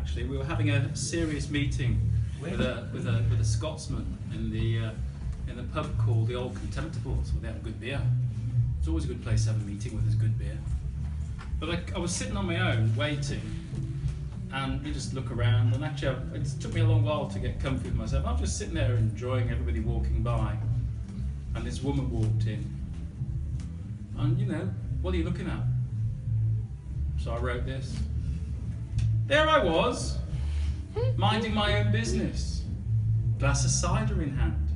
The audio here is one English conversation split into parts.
actually. We were having a serious meeting with a Scotsman in the pub called the Old Contemptibles, where they have good beer. It's always a good place to have a meeting where there's good beer. But I was sitting on my own, waiting, and you just look around, and actually it took me a long while to get comfy with myself. I was just sitting there enjoying everybody walking by, and this woman walked in. And you know, what are you looking at? So I wrote this. There I was, minding my own business, glass of cider in hand.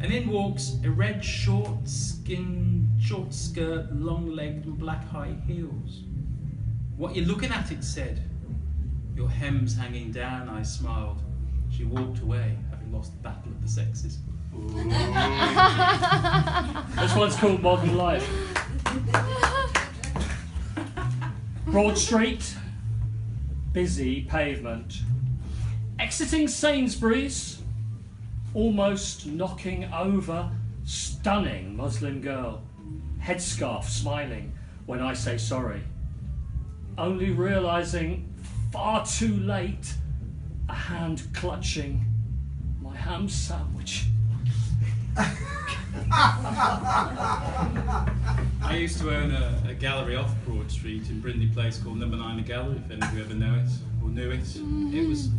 And in walks a red short skirt, long-legged and black high heels. What you looking at, it said. Your hem's hanging down, I smiled. She walked away, having lost the battle of the sexes. This one's called Modern Life. Broad Street, busy pavement. Exiting Sainsbury's, almost knocking over, stunning Muslim girl, headscarf smiling when I say sorry. Only realising far too late, a hand clutching my ham sandwich. I used to own a gallery off Broad Street in Brindley Place called Number 9 The Gallery, if any of you ever know it or knew it.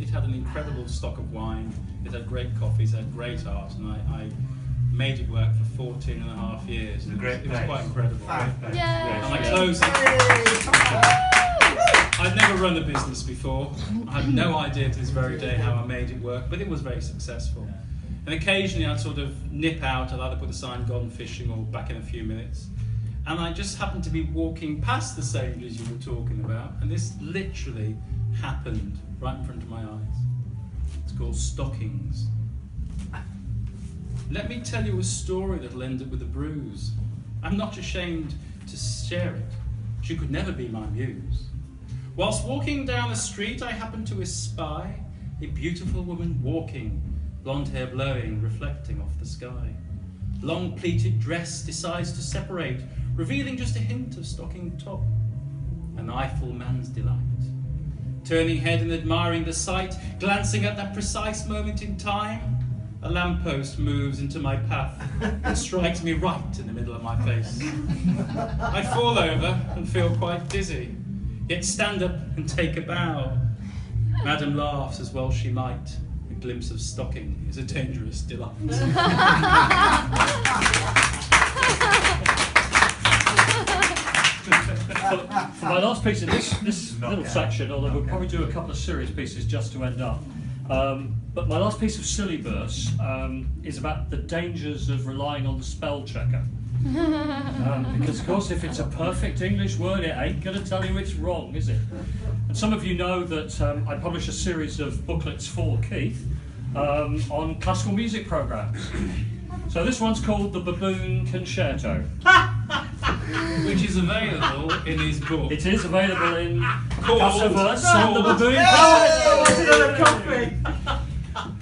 It had an incredible stock of wine, it had great coffees, it had great art, and I made it work for 14 and a half years. It was quite incredible. Yeah. And I closed it. I'd never run a business before. I have no idea to this very day how I made it work, but it was very successful. And occasionally I'd sort of nip out, I'd either put a sign, gone fishing, or back in a few minutes. And I just happened to be walking past the Sainsbury's you were talking about, and this literally happened right in front of my eyes. It's called Stockings. Let me tell you a story that'll end up with a bruise. I'm not ashamed to share it. She could never be my muse. Whilst walking down the street, I happened to espy a beautiful woman walking, blonde hair blowing, reflecting off the sky. Long pleated dress decides to separate, revealing just a hint of stocking top. An eyeful man's delight. Turning head and admiring the sight, glancing at that precise moment in time, a lamppost moves into my path and strikes me right in the middle of my face. I fall over and feel quite dizzy, yet stand up and take a bow. Madam laughs as well she might. A glimpse of stocking is a dangerous delight. For my last piece in this little section, although we'll probably do a couple of serious pieces just to end up, but my last piece of silly verse is about the dangers of relying on the spell checker. Because of course if it's a perfect English word, it ain't going to tell you it's wrong, is it? And some of you know that I publish a series of booklets for Keith on classical music programmes. So this one's called The Baboon Concerto. Which is available in his book. It is available in Called Verse and The Baboon Concerto.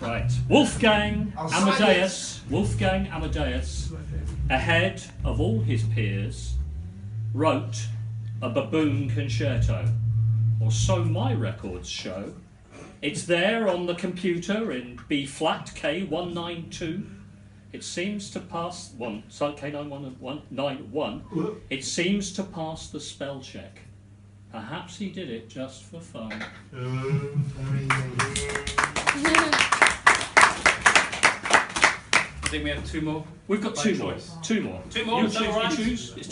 Right. Wolfgang Amadeus, ahead of all his peers, wrote a baboon concerto, or so my records show. It's there on the computer in B flat K192. It seems to pass K9191. It seems to pass the spell check. Perhaps he did it just for fun. I think we have two more. We've got two more. Two more? You Is that all right? choose. It's